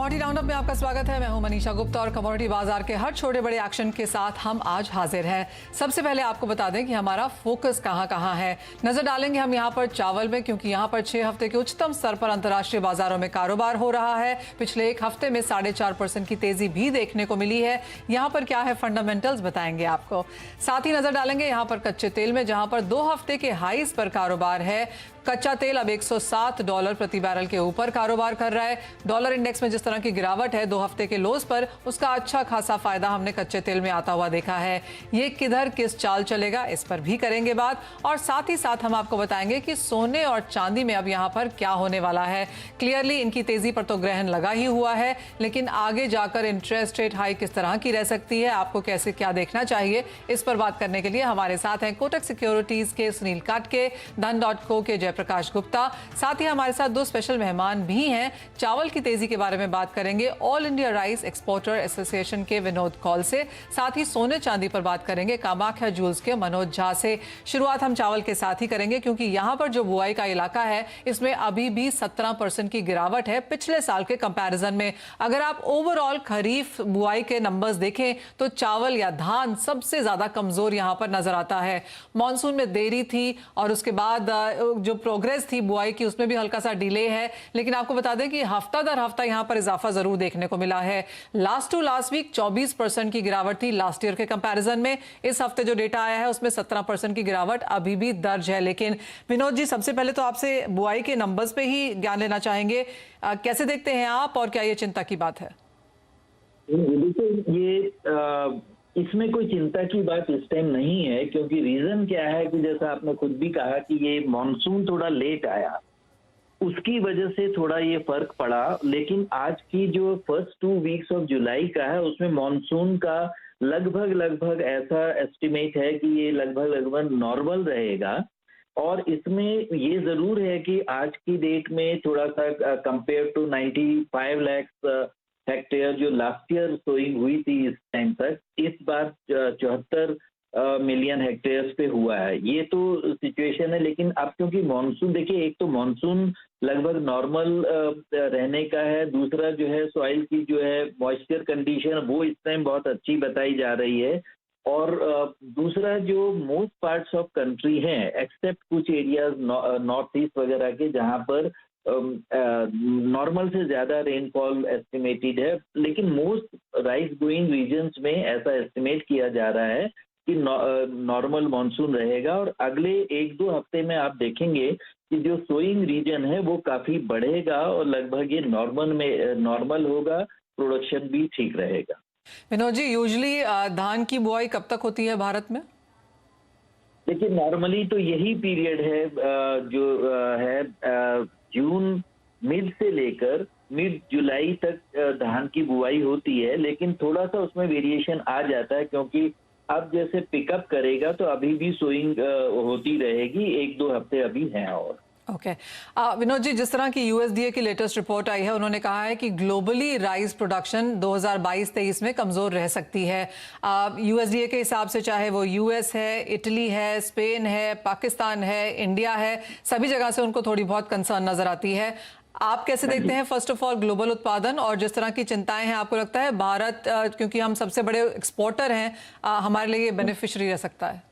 Commodity roundup में आपका स्वागत है। मैं हूं मनीषा गुप्ता और कमोडिटी बाजार के हर छोटे बड़े एक्शन के साथ हम आज हाजिर हैं। सबसे पहले आपको बता दें कि हमारा फोकस कहां है। नजर डालेंगे हम यहां पर चावल में, क्योंकि यहां पर 6 हफ्ते के उच्चतम स्तर पर अंतर्राष्ट्रीय बाजारों में कारोबार हो रहा है। पिछले एक हफ्ते में 4.5% की तेजी भी देखने को मिली है। यहां पर क्या है फंडामेंटल्स बताएंगे आपको। साथ ही नजर डालेंगे यहां पर कच्चे तेल में, जहां पर 2 हफ्ते के हाईज पर कारोबार है। कच्चा तेल अब $107 प्रति बैरल के ऊपर कारोबार कर रहा है। डॉलर इंडेक्स में जिस तरह की गिरावट है 2 हफ्ते के लोज पर, उसका अच्छा खासा फायदा हमने कच्चे तेल में आता हुआ देखा है। ये किधर किस चाल चलेगा इस पर भी करेंगे बात, और साथ ही साथ हम आपको बताएंगे कि सोने और चांदी में अब यहां पर क्या होने वाला है। क्लियरली इनकी तेजी पर तो ग्रहण लगा ही हुआ है, लेकिन आगे जाकर इंटरेस्ट रेट हाई किस तरह की रह सकती है, आपको कैसे क्या देखना चाहिए, इस पर बात करने के लिए हमारे साथ हैं कोटक सिक्योरिटीज के सुनील काटके, धन.co के जयप्रकाश गुप्ता। साथ ही हमारे साथ 2 स्पेशल मेहमान भी हैं। चावल की तेजी के बारे में बात करेंगे all India rice exporter association के विनोद कौल से। साथ ही सोने चांदी पर बात करेंगे कामाख्या ज्वेल्स के मनोज झा से। शुरुआत हम चावल के साथ ही करेंगे, क्योंकि यहां पर जो बुआई का इलाका है इसमें अभी भी 17% की गिरावट है पिछले साल के कंपैरिजन में। अगर आप ओवरऑल खरीफ बुआई के नंबर्स देखें तो चावल या धान सबसे ज्यादा कमजोर यहां पर नजर आता है। मॉनसून में देरी थी और उसके बाद जो प्रोग्रेस थी बुआई की उसमें भी हल्का सा डिले है, लेकिन आपको बता दें कि हफ्ता दर हफ्ता यहां पर इजाफा जरूर देखने को मिला है। लास्ट टू लास्ट वीक 24% की गिरावट थी लास्ट ईयर के कंपैरिजन में। इस हफ्ते जो डेटा आया है उसमें 17% की गिरावट अभी भी दर्ज है। लेकिन विनोद जी, सबसे पहले तो आपसे बुआई के नंबर्स पे ही ज्ञान लेना चाहेंगे। कैसे देखते हैं आप और क्या ये चिंता की बात है? देखिए, ये इसमें कोई चिंता की बात इस टाइम नहीं है, क्योंकि रीजन क्या है कि जैसा आपने खुद भी कहा कि ये मॉनसून थोड़ा लेट आया, उसकी वजह से थोड़ा ये फर्क पड़ा। लेकिन आज की जो फर्स्ट 2 वीक्स ऑफ जुलाई का है उसमें मॉनसून का लगभग ऐसा एस्टिमेट है कि ये लगभग नॉर्मल रहेगा। और इसमें ये जरूर है कि आज की डेट में थोड़ा सा कंपेयर टू 95 लाख हेक्टेयर जो लास्ट ईयर सोइंग हुई थी इस टाइम तक, इस बार 74 मिलियन हेक्टेयर्स पे हुआ है। ये तो सिचुएशन है। लेकिन अब क्योंकि मॉनसून, देखिए, एक तो मॉनसून लगभग नॉर्मल रहने का है, दूसरा जो है सॉइल की जो है मॉइस्चर कंडीशन वो इस टाइम बहुत अच्छी बताई जा रही है। और दूसरा जो मोस्ट पार्ट्स ऑफ कंट्री हैं एक्सेप्ट कुछ एरियाज नॉर्थ ईस्ट वगैरह के, जहां पर नॉर्मल से ज्यादा रेनफॉल एस्टिमेटेड है, लेकिन मोस्ट राइस ग्रोइंग रीजन्स में ऐसा एस्टिमेट किया जा रहा है कि नॉर्मल मॉनसून रहेगा। और अगले 1-2 हफ्ते में आप देखेंगे कि जो सोइंग रीजन है वो काफी बढ़ेगा और लगभग ये नॉर्मल होगा, प्रोडक्शन भी ठीक रहेगा। विनोद जी, यूजुअली धान की बुआई कब तक होती है भारत में? देखिए, नॉर्मली तो यही पीरियड है जो है जून मिड से लेकर मिड जुलाई तक धान की बुआई होती है। लेकिन थोड़ा सा उसमें वेरिएशन आ जाता है, क्योंकि अब जैसे पिकअप करेगा तो अभी भी सोइंग होती रहेगी, 1-2 हफ्ते अभी हैं। और ओके विनोद जी, जिस तरह की यूएसडीए की लेटेस्ट रिपोर्ट आई है, उन्होंने कहा है कि ग्लोबली राइस प्रोडक्शन 2022-23 में कमजोर रह सकती है। यूएसडीए के हिसाब से चाहे वो यूएस है, इटली है, स्पेन है, पाकिस्तान है, इंडिया है, सभी जगह से उनको थोड़ी बहुत कंसर्न नजर आती है। आप कैसे देखते हैं फर्स्ट ऑफ ऑल ग्लोबल उत्पादन, और जिस तरह की चिंताएं हैं, आपको लगता है भारत क्योंकि हम सबसे बड़े एक्सपोर्टर हैं, हमारे लिए बेनिफिशियरी रह सकता है?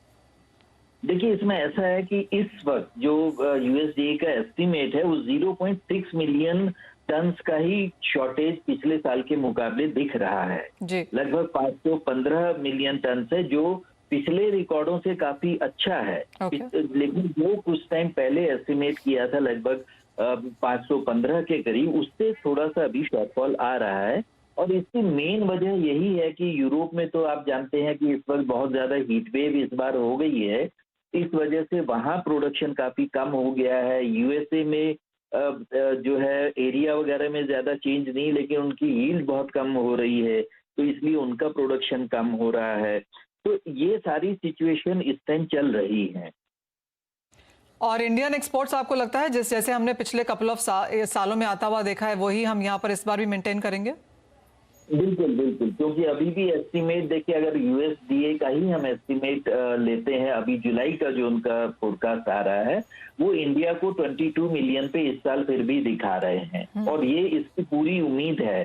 देखिए, इसमें ऐसा है कि इस वक्त जो यूएसडीए का एस्टीमेट है वो 0.6 मिलियन टन्स का ही शॉर्टेज पिछले साल के मुकाबले दिख रहा है। लगभग 515 मिलियन टन है, जो पिछले रिकॉर्डों से काफी अच्छा है। लेकिन जो कुछ टाइम पहले एस्टिमेट किया था लगभग 515 के करीब, उससे थोड़ा सा अभी शॉर्टफॉल आ रहा है। और इसकी मेन वजह यही है कि यूरोप में तो आप जानते हैं कि इस वक्त बहुत ज्यादा हीट वेव इस बार हो गई है, इस वजह से वहां प्रोडक्शन काफी कम हो गया है। यूएसए में जो है एरिया वगैरह में ज्यादा चेंज नहीं, लेकिन उनकी यील्ड बहुत कम हो रही है, तो इसलिए उनका प्रोडक्शन कम हो रहा है। तो ये सारी सिचुएशन इस टाइम चल रही है। और इंडियन एक्सपोर्ट्स आपको लगता है जैसे हमने पिछले कपल ऑफ सालों में आता हुआ देखा है, वही हम यहाँ पर इस बार भी मेंटेन करेंगे? बिल्कुल, क्योंकि अभी भी एस्टीमेट देखिए, अगर यूएसडीए का ही हम एस्टीमेट लेते हैं, अभी जुलाई का जो उनका फोरकास्ट आ रहा है वो इंडिया को 22 मिलियन पे इस साल फिर भी दिखा रहे हैं। और ये इसकी पूरी उम्मीद है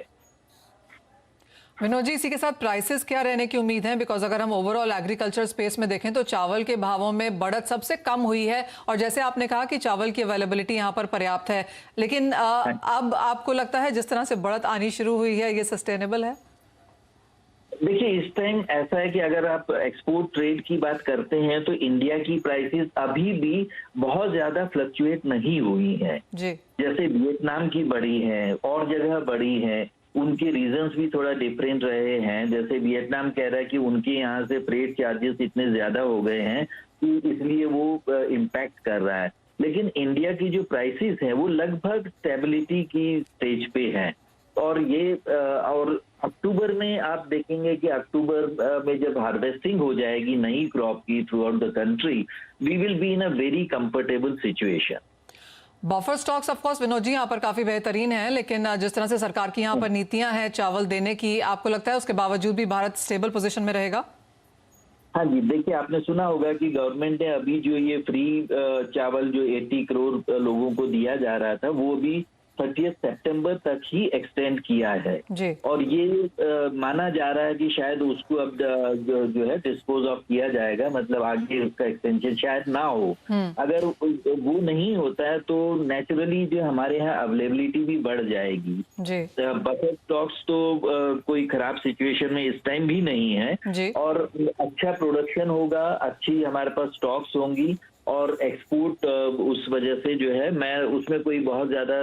विनोद जी, इसी के साथ प्राइसेस क्या रहने की उम्मीद है? बिकॉज अगर हम ओवरऑल एग्रीकल्चर स्पेस में देखें तो चावल के भावों में बढ़त सबसे कम हुई है, और जैसे आपने कहा कि चावल की अवेलेबिलिटी यहाँ पर पर्याप्त है, लेकिन अब आपको लगता है जिस तरह से बढ़त आनी शुरू हुई है ये सस्टेनेबल है? देखिए, इस टाइम ऐसा है कि अगर आप एक्सपोर्ट ट्रेड की बात करते हैं तो इंडिया की प्राइसेस अभी भी बहुत ज्यादा फ्लक्चुएट नहीं हुई है। जी। जैसे वियतनाम की बढ़ी है और जगह बढ़ी है, उनके रीजंस भी थोड़ा डिफरेंट रहे हैं। जैसे वियतनाम कह रहा है कि उनके यहाँ से फ्रेट चार्जेस इतने ज्यादा हो गए हैं कि इसलिए वो इम्पैक्ट कर रहा है। लेकिन इंडिया की जो प्राइसेस है वो लगभग स्टेबिलिटी की स्टेज पे है। और ये और अक्टूबर में आप देखेंगे कि अक्टूबर में जब हार्वेस्टिंग हो जाएगी नई क्रॉप की throughout the country, we will be in a very comfortable situation. Buffer stocks of course Vinod ji यहाँ पर काफी बेहतरीन है, लेकिन जिस तरह से सरकार की यहाँ पर नीतियां हैं चावल देने की, आपको लगता है उसके बावजूद भी भारत स्टेबल पोजीशन में रहेगा? हाँ जी, देखिए, आपने सुना होगा कि गवर्नमेंट ने अभी जो ये फ्री चावल जो 80 करोड़ लोगों को दिया जा रहा था वो भी 30 सितंबर तक ही एक्सटेंड किया है। जी। और ये माना जा रहा है कि शायद उसको अब जो है डिस्पोज ऑफ किया जाएगा, मतलब आगे उसका एक्सटेंशन शायद ना हो। अगर वो नहीं होता है तो नेचुरली जो हमारे यहाँ अवेलेबिलिटी भी बढ़ जाएगी। जी। बफर स्टॉक्स तो कोई खराब सिचुएशन में इस टाइम भी नहीं है। जी। और अच्छा प्रोडक्शन होगा, अच्छी हमारे पास स्टॉक्स होंगी और एक्सपोर्ट उस वजह से जो है मैं उसमें कोई बहुत ज्यादा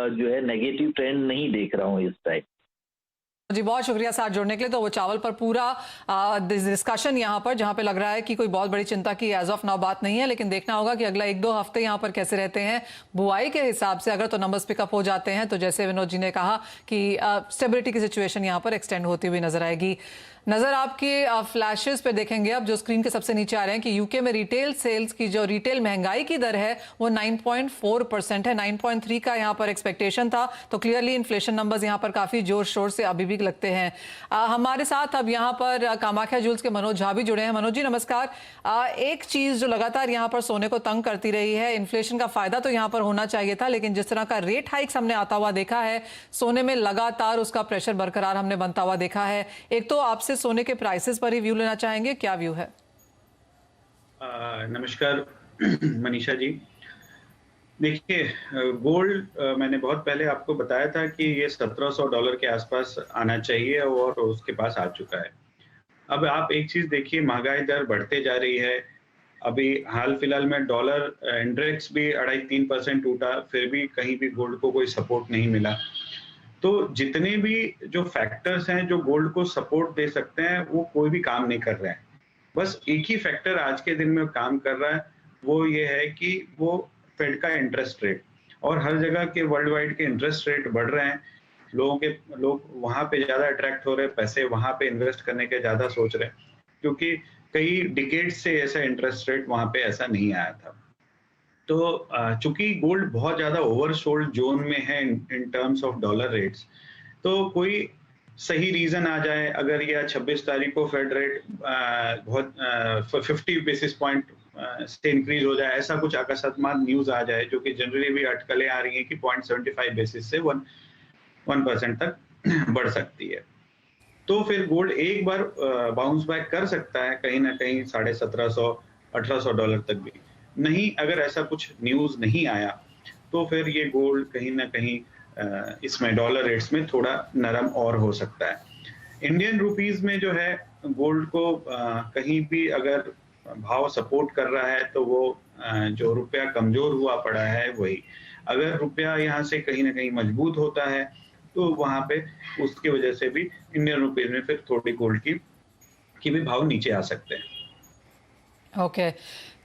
जो है नेगेटिव ट्रेंड नहीं देख रहा हूँ इस टाइम। जी, बहुत शुक्रिया साथ जुड़ने के लिए। तो वो चावल पर पूरा डिस्कशन यहाँ पर, जहाँ पे लग रहा है कि कोई बहुत बड़ी चिंता की एज ऑफ नाउ बात नहीं है, लेकिन देखना होगा कि अगला 1-2 हफ्ते यहाँ पर कैसे रहते हैं बुआई के हिसाब से। अगर तो नंबर्स पिकअप हो जाते हैं तो जैसे विनोद जी ने कहा कि स्टेबिलिटी की सिचुएशन यहाँ पर एक्सटेंड होती हुई नजर आएगी। नजर आपके फ्लैशेस पे देखेंगे अब, जो स्क्रीन के सबसे नीचे आ रहे हैं, कि यूके में रिटेल सेल्स की जो रिटेल महंगाई की दर है वो 9.4% है। 9.3 का यहाँ पर एक्सपेक्टेशन था, तो क्लियरली इन्फ्लेशन नंबर्स यहाँ पर काफी जोर शोर से अभी भी लगते हैं। हमारे साथ अब यहाँ पर कामाख्या ज्वेल्स के मनोज झा भी जुड़े हैं। मनोज जी नमस्कार। एक चीज जो लगातार यहाँ पर सोने को तंग करती रही है, इन्फ्लेशन का फायदा तो यहाँ पर होना चाहिए था, लेकिन जिस तरह का रेट हाइक्स हमने आता हुआ देखा है, सोने में लगातार उसका प्रेशर बरकरार हमने बनता हुआ देखा है। एक तो आपसे सोने के प्राइसेस पर ही व्यू लेना चाहेंगे, क्या व्यू है? नमस्कार मनीषा जी। देखिए, गोल्ड मैंने बहुत पहले आपको बताया था कि ये $1700 के आसपास आना चाहिए और उसके पास आ चुका है। अब आप एक चीज देखिए, महंगाई दर बढ़ते जा रही है। अभी हाल फिलहाल में डॉलर इंडेक्स भी 2.5-3% टूटा, फिर भी कहीं भी गोल्ड को कोई सपोर्ट नहीं मिला। तो जितने भी जो फैक्टर्स हैं जो गोल्ड को सपोर्ट दे सकते हैं वो कोई भी काम नहीं कर रहे हैं। बस एक ही फैक्टर आज के दिन में काम कर रहा है, वो ये है कि वो फेड का इंटरेस्ट रेट। और हर जगह के वर्ल्ड वाइड के इंटरेस्ट रेट बढ़ रहे हैं। लोग वहां पे ज्यादा अट्रैक्ट हो रहे हैं, पैसे वहां पे इन्वेस्ट करने के ज्यादा सोच रहे हैं, क्योंकि कई डिकेड से ऐसा इंटरेस्ट रेट वहां पे ऐसा नहीं आया था। तो चूंकि गोल्ड बहुत ज्यादा ओवरसोल्ड जोन में है in terms of dollar rates, तो कोई सही रीजन आ जाए, अगर यह 26 तारीख को फेड रेट बहुत 50 बेसिस पॉइंट से इंक्रीज हो जाए, ऐसा कुछ अकस्मात न्यूज आ जाए, जो कि जनरली भी अटकलें आ रही हैं कि 0.75 बेसिस से 1% तक बढ़ सकती है, तो फिर गोल्ड एक बार बाउंस बैक कर सकता है कहीं ना कहीं $1700-1800 तक भी। नहीं, अगर ऐसा कुछ न्यूज नहीं आया तो फिर ये गोल्ड कहीं ना कहीं इसमें डॉलर रेट्स में थोड़ा नरम और हो सकता है। इंडियन रुपीस में जो है गोल्ड को कहीं भी अगर भाव सपोर्ट कर रहा है तो वो जो रुपया कमजोर हुआ पड़ा है वही। अगर रुपया यहाँ से कहीं ना कहीं मजबूत होता है तो वहां पे उसकी वजह से भी इंडियन रुपीस में फिर थोड़ी गोल्ड की भी भाव नीचे आ सकते हैं। ओके,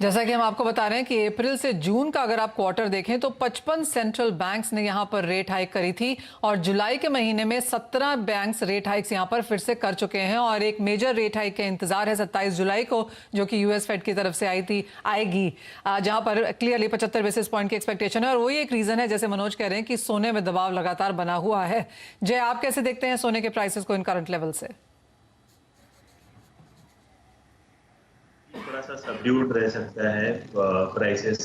जैसा कि हम आपको बता रहे हैं कि अप्रैल से जून का अगर आप क्वार्टर देखें तो 55 सेंट्रल बैंक्स ने यहां पर रेट हाइक करी थी, और जुलाई के महीने में 17 बैंक्स रेट हाइक्स यहां पर फिर से कर चुके हैं, और एक मेजर रेट हाइक का इंतजार है 27 जुलाई को, जो कि यूएस फेड की तरफ से आएगी, जहां पर क्लियरली 75 बेसिस पॉइंट की एक्सपेक्टेशन है। और वही एक रीजन है, जैसे मनोज कह रहे हैं, कि सोने में दबाव लगातार बना हुआ है। जय, आप कैसे देखते हैं सोने के प्राइसेस को इन करंट लेवल से? थोड़ा सा सा सबड्यूड रह सकता है प्राइसेस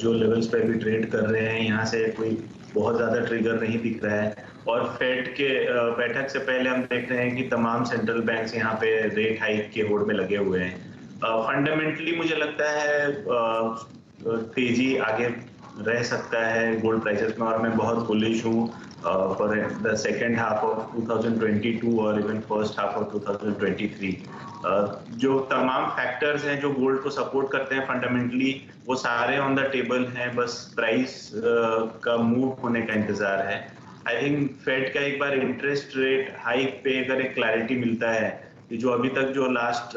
जो लेवल्स पे भी ट्रेड कर रहे हैं, यहाँ से कोई बहुत ज़्यादा ट्रिगर नहीं दिख रहा है। और फेड के बैठक से पहले हम देख रहे हैं कि तमाम सेंट्रल बैंक्स यहाँ पे रेट हाइक के होड़ में लगे हुए हैं। फंडामेंटली मुझे लगता है तेजी आगे रह सकता है गोल्ड प्राइसेस में, और मैं बहुत बुलिश हूँ for the second half of 2022 और इवन फर्स्ट हाफ ऑफ 2023। जो तमाम फैक्टर्स हैं जो गोल्ड को सपोर्ट करते हैं फंडामेंटली, वो सारे ऑन द टेबल हैं, बस प्राइस का मूव होने का इंतजार है। आई थिंक फेड का एक बार इंटरेस्ट रेट हाइक पे अगर एक क्लैरिटी मिलता है, जो अभी तक जो लास्ट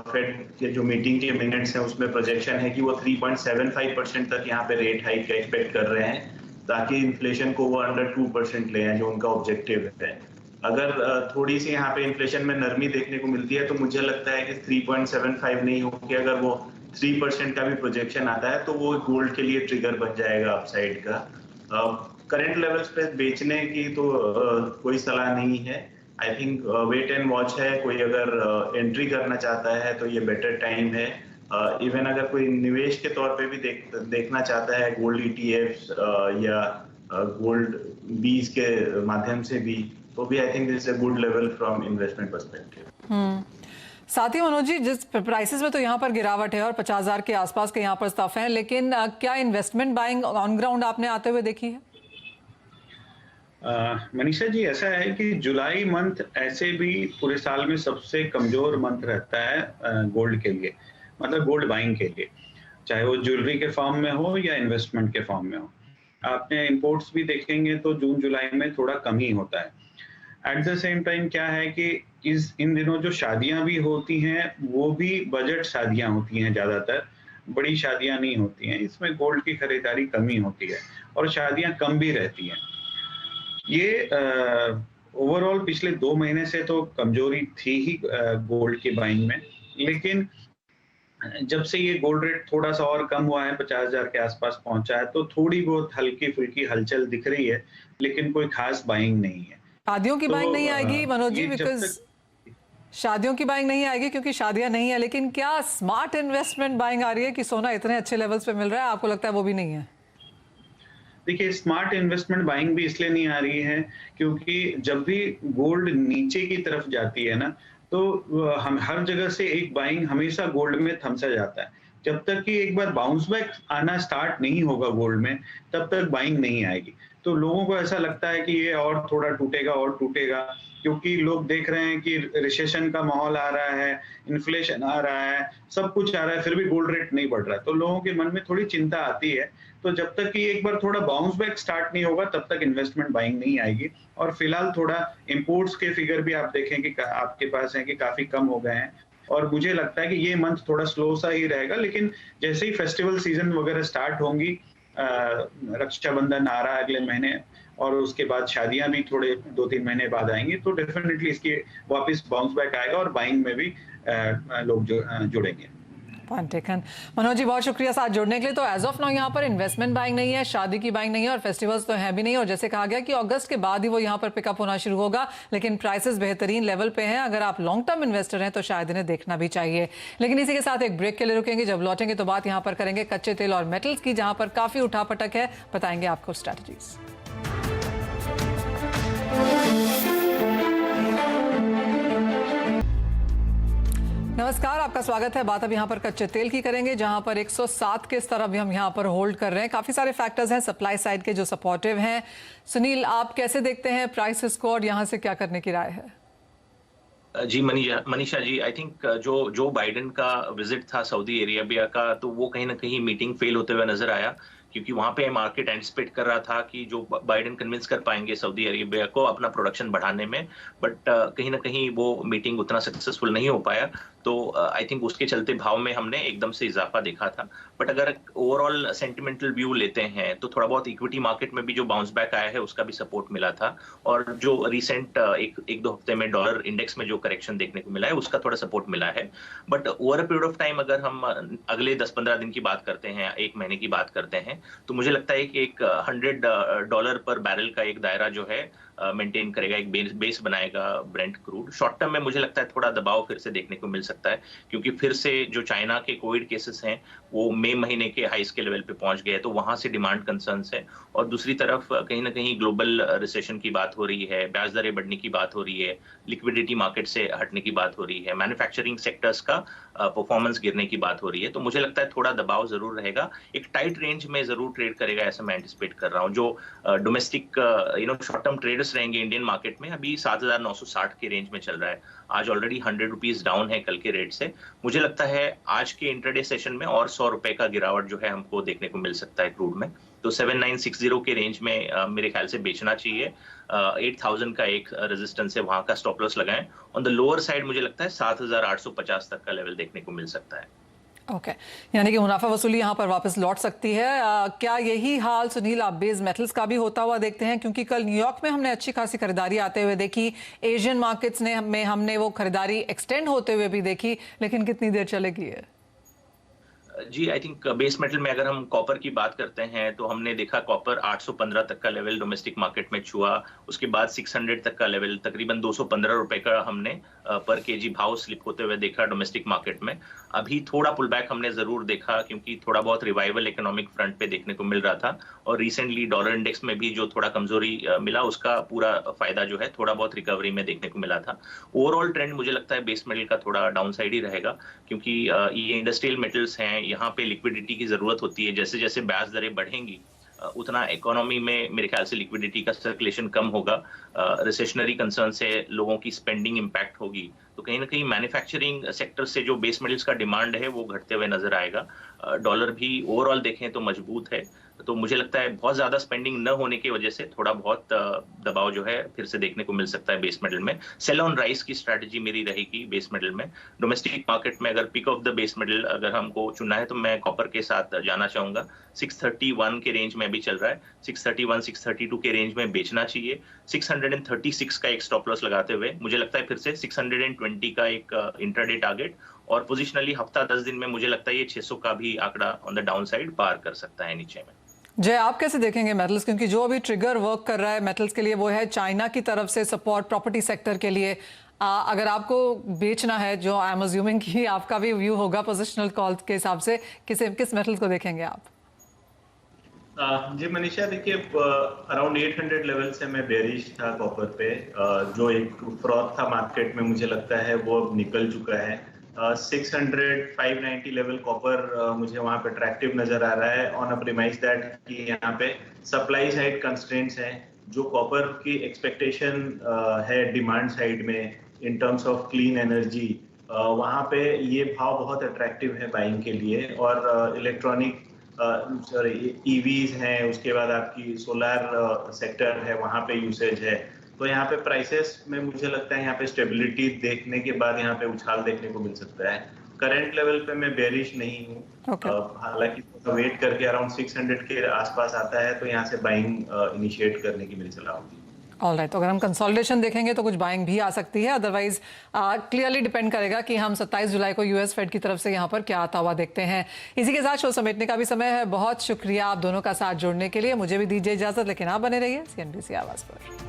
फेड के जो मीटिंग के मिनट्स हैं उसमें प्रोजेक्शन है कि वो 3.75% तक यहाँ पे रेट हाइक का एक्सपेक्ट कर रहे हैं, ताकि इन्फ्लेशन को वो अंडर 2% ले आए, जो उनका ऑब्जेक्टिव है। अगर थोड़ी सी यहाँ पे इन्फ्लेशन में नरमी देखने को मिलती है तो मुझे लगता है कि 3.75 नहीं होगी, अगर वो 3% का भी प्रोजेक्शन आता है तो वो गोल्ड के लिए ट्रिगर बन जाएगा अपसाइड का। करंट लेवल्स पे बेचने की तो कोई सलाह नहीं है। I think wait and watch है। कोई अगर एंट्री करना चाहता है तो ये बेटर टाइम है। इवन अगर कोई निवेश के तौर पे भी देखना चाहता है गोल्ड ETFs या गोल्ड बीज के माध्यम से भी, तो भी I think this is a good level from investment perspective. साथ ही मनोज जी, जिस प्राइसेस में तो यहाँ पर गिरावट है और 50,000 के आसपास के यहाँ पर स्टफ है, लेकिन क्या इन्वेस्टमेंट बाइंग ऑन ग्राउंड आपने आते हुए देखी है? मनीषा जी, ऐसा है कि जुलाई मंथ ऐसे भी पूरे साल में सबसे कमजोर मंथ रहता है गोल्ड के लिए, मतलब गोल्ड बाइंग के लिए, चाहे वो ज्वेलरी के फॉर्म में हो या इन्वेस्टमेंट के फॉर्म में हो। आपने इंपोर्ट्स भी देखेंगे तो जून जुलाई में थोड़ा कम ही होता है। एट द सेम टाइम क्या है कि इन दिनों जो शादियां भी होती हैं वो भी बजट शादियां होती हैं, ज्यादातर बड़ी शादियां नहीं होती हैं, इसमें गोल्ड की खरीदारी कम ही होती है और शादियां कम भी रहती हैं। ये ओवरऑल पिछले 2 महीने से तो कमजोरी थी ही गोल्ड की बाइंग में, लेकिन जब से ये गोल्ड रेट थोड़ा सा और कम हुआ है, 50,000 के आसपास पहुंचा है, तो थोड़ी बहुत हल्की फुल्की हलचल दिख रही है, लेकिन कोई खास बाइंग नहीं है। शादियों की बाइंग नहीं आएगी मनोज जी, बिकॉज शादियों की बाइंग नहीं आएगी क्योंकि शादियां नहीं है, लेकिन क्या स्मार्ट इन्वेस्टमेंट बाइंग आ रही है कि सोना इतने अच्छे लेवल्स पे मिल रहा है, आपको लगता है वो भी नहीं है? देखिए, स्मार्ट इन्वेस्टमेंट बाइंग भी इसलिए नहीं आ रही है क्योंकि जब भी गोल्ड नीचे की तरफ जाती है ना, तो हम हर जगह से एक बाइंग हमेशा गोल्ड में थमसा जाता है। जब तक कि एक बार बाउंस बैक आना स्टार्ट नहीं होगा गोल्ड में, तब तक बाइंग नहीं आएगी। तो लोगों को ऐसा लगता है कि ये और थोड़ा टूटेगा और टूटेगा, क्योंकि लोग देख रहे हैं कि रिसेशन का माहौल आ रहा है, इन्फ्लेशन आ रहा है, सब कुछ आ रहा है, फिर भी गोल्ड रेट नहीं बढ़ रहा है। तो लोगों के मन में थोड़ी चिंता आती है। तो जब तक कि एक बार थोड़ा बाउंस बैक स्टार्ट नहीं होगा, तब तक इन्वेस्टमेंट बाइंग नहीं आएगी। और फिलहाल थोड़ा इंपोर्ट्स के फिगर भी आप देखें कि आपके पास है कि काफी कम हो गए हैं, और मुझे लगता है कि ये मंथ थोड़ा स्लो सा ही रहेगा। लेकिन जैसे ही फेस्टिवल सीजन वगैरह स्टार्ट होंगी, रक्षाबंधन आ रहा है अगले महीने, और उसके बाद शादियां भी थोड़े 2-3 महीने बाद आएंगी, तो डेफिनेटली इसकी वापस बाउंस बैक आएगा और बाइंग में भी लोग जुड़ेंगे। Point taken. मनोज जी, बहुत शुक्रिया साथ जुड़ने के लिए। तो एज ऑफ नाउ यहाँ पर इन्वेस्टमेंट बाइंग नहीं है, शादी की बाइंग नहीं है और फेस्टिवल्स तो है भी नहीं, और जैसे कहा गया कि अगस्त के बाद ही वो यहाँ पर पिकअप होना शुरू होगा, लेकिन प्राइसेस बेहतरीन लेवल पे हैं। अगर आप लॉन्ग टर्म इन्वेस्टर हैं तो शायद इन्हें देखना भी चाहिए। लेकिन इसी के साथ एक ब्रेक के लिए रुकेंगे, जब लौटेंगे तो बात यहाँ पर करेंगे कच्चे तेल और मेटल्स की, जहाँ पर काफी उठापटक है, बताएंगे आपको स्ट्रैटेजीज। नमस्कार, आपका स्वागत है। बात अब यहाँ पर कच्चे तेल की करेंगे, जहाँ पर 107 के स्तर अभी हम यहाँ पर होल्ड कर रहे हैं। काफ़ी सारे फैक्टर्स हैं सप्लाई साइड के जो सपोर्टिव हैं। सुनील, आप कैसे देखते हैं प्राइसेस को और यहाँ से क्या करने की राय है? जी Manisha ji, I think Joe Biden का विजिट था सऊदी अरेबिया का, तो वो कहीं ना कहीं मीटिंग फेल होते हुए नजर आया, क्योंकि वहां पे मार्केट एंटिसिपेट कर रहा था कि जो बाइडेन कन्विंस कर पाएंगे सऊदी अरेबिया को अपना प्रोडक्शन बढ़ाने में, बट कहीं ना कहीं वो मीटिंग उतना सक्सेसफुल नहीं हो पाया। तो आई थिंक उसके चलते भाव में हमने एकदम से इजाफा देखा था। बट अगर ओवरऑल सेंटिमेंटल व्यू लेते हैं तो थोड़ा बहुत इक्विटी मार्केट में भी जो बाउंस बैक आया है उसका भी सपोर्ट मिला था, और जो रिसेंट एक दो हफ्ते में डॉलर इंडेक्स में जो करेक्शन देखने को मिला है उसका थोड़ा सपोर्ट मिला है। But over a period of time अगर हम अगले 10-15 दिन की बात करते हैं, 1 महीने की बात करते हैं, तो मुझे लगता है कि एक $100 पर बैरल का एक दायरा जो है मेंटेन करेगा, एक बेस बनाएगा ब्रेंट क्रूड। शॉर्ट टर्म में मुझे लगता है थोड़ा दबाव फिर से देखने को मिल सकता है, क्योंकि फिर से जो चाइना के कोविड केसेस हैं वो मई महीने के हाईस के लेवल पे पहुंच गए, तो वहां से डिमांड कंसर्न्स है। और दूसरी तरफ कहीं ना कहीं ग्लोबल रिसेशन की बात हो रही है, ब्याज दरें बढ़ने की बात हो रही है, लिक्विडिटी मार्केट से हटने की बात हो रही है, मैन्युफैक्चरिंग सेक्टर्स का परफॉर्मेंस गिरने की बात हो रही है। तो मुझे लगता है थोड़ा दबाव जरूर रहेगा, एक टाइट रेंज में जरूर ट्रेड करेगा ऐसा मैं एंटिसिपेट कर रहा हूँ। जो डोमेस्टिक शॉर्ट टर्म ट्रेडर्स रहेंगे इंडियन मार्केट में, अभी 7,960 के रेंज में चल रहा है, आज ऑलरेडी 100 रुपीज डाउन है कल के रेट से। मुझे लगता है आज के इंट्राडे सेशन में और 100 रुपए का गिरावट जो है हमको देखने को मिल सकता है क्रूड में। तो 7960 के रेंज में मेरे ख्याल से बेचना चाहिए। 8000 का एक रेजिस्टेंस है, वहां का स्टॉप लॉस लगाएं। ऑन द लोअर साइड मुझे लगता है 7850 तक का लेवल देखने को मिल सकता है। ओके, यानी कि मुनाफा वसूली यहाँ पर वापस लौट सकती है। क्या यही हाल सुनील आप बेस मेटल्स का भी होता हुआ देखते हैं? क्योंकि कल न्यूयॉर्क में हमने अच्छी खासी खरीदारी आते हुए देखी, एशियन मार्केट्स में हमने वो खरीदारी एक्सटेंड होते हुए भी देखी, लेकिन कितनी देर चलेगी है? जी, आई थिंक बेस मेटल में अगर हम कॉपर की बात करते हैं तो हमने देखा कॉपर 815 तक का लेवल डोमेस्टिक मार्केट में छुआ, उसके बाद 600 तक का लेवल, तकरीबन 215 रुपए का हमने पर केजी भाव स्लिप होते हुए देखा डोमेस्टिक मार्केट में। अभी थोड़ा पुल बैक हमने जरूर देखा, क्योंकि थोड़ा बहुत रिवाइवल इकोनॉमिक फ्रंट पे देखने को मिल रहा था, और रिसेंटली डॉलर इंडेक्स में भी जो थोड़ा कमजोरी मिला उसका पूरा फायदा जो है थोड़ा बहुत रिकवरी में देखने को मिला था। ओवरऑल ट्रेंड मुझे लगता है बेस मेटल का थोड़ा डाउन साइड ही रहेगा, क्योंकि ये इंडस्ट्रियल मेटल्स हैं, यहाँ पे लिक्विडिटी की जरूरत होती है। जैसे जैसे ब्याज दरें बढ़ेंगी उतना इकोनॉमी में मेरे ख्याल से लिक्विडिटी का सर्कुलेशन कम होगा, रिसेशनरी कंसर्न से लोगों की स्पेंडिंग इंपैक्ट होगी, तो कहीं ना कहीं मैन्युफैक्चरिंग सेक्टर से जो बेस मेटल्स का डिमांड है वो घटते हुए नजर आएगा। डॉलर भी ओवरऑल देखें तो मजबूत है, तो मुझे लगता है बहुत ज्यादा स्पेंडिंग न होने की वजह से थोड़ा बहुत दबाव जो है फिर से देखने को मिल सकता है बेस मेटल में। सेल ऑन राइस की स्ट्रैटेजी मेरी रहेगी बेस मेटल में। डोमेस्टिक मार्केट में अगर pick of the base metal अगर हमको चुनना है तो मैं कॉपर के साथ जाना चाहूंगा। 631 के रेंज में भी चल रहा है, 631 632 के रेंज में बेचना चाहिए। 636 का एक स्टॉप लॉस लगाते हुए मुझे लगता है फिर से 620 का एक इंट्राडे टारगेट, और पोजिशनली हफ्ता 10 दिन में मुझे लगता है ये 600 का भी आंकड़ा ऑन द डाउन साइड पार कर सकता है नीचे में। जय, आप कैसे देखेंगे मेटल्स? क्योंकि जो अभी ट्रिगर वर्क कर रहा है मेटल्स के लिए वो है चाइना की तरफ से सपोर्ट प्रॉपर्टी सेक्टर के लिए। अगर आपको बेचना है, जो आई एम अज्यूमिंग कि आपका भी व्यू होगा पोजिशनल कॉल के हिसाब से, किस मेटल्स को देखेंगे आप? जी मनीषा, देखिए अराउंड 800 लेवल से मैं बेरिश था कॉपर पे। जो एक फ्रॉथ था मार्केट में मुझे लगता है वो अब निकल चुका है। 600 590 लेवल कॉपर मुझे वहां पे अट्रैक्टिव नजर आ रहा है, ऑन अ प्रीमाइस दैट कि यहाँ पे सप्लाई साइड कंस्ट्रेंट्स हैं। जो कॉपर की एक्सपेक्टेशन है डिमांड साइड में in terms of clean energy, वहाँ पे ये भाव बहुत अट्रैक्टिव है बाइंग के लिए। और इलेक्ट्रॉनिक ईवीज हैं, उसके बाद आपकी सोलर सेक्टर है, वहाँ पे यूसेज है। तो यहाँ पे प्राइसेस में मुझे लगता है यहाँ पे स्टेबिलिटी देखने के बाद यहाँ पे उछाल देखने को मिल सकता है। करंट लेवल पे मैं बेरिश नहीं हूँ, हालांकि वेट करके अराउंड 600 के आसपास आता है तो यहाँ से बाइंग इनिशिएट करने की मेरी सलाह होगी। ऑलराइट, तो अगर हम कंसोलिडेशन देखेंगे तो कुछ बाइंग भी आ सकती है, अदरवाइज क्लियरली डिपेंड करेगा कि हम 27 जुलाई को यूएस फेड की तरफ से यहाँ पर क्या आता हुआ देखते हैं। इसी के साथ शो समेटने का भी समय है। बहुत शुक्रिया आप दोनों का साथ जोड़ने के लिए। मुझे भी दीजिए इजाजत, लेकिन आप बने रहिए CNBC आवाज पर।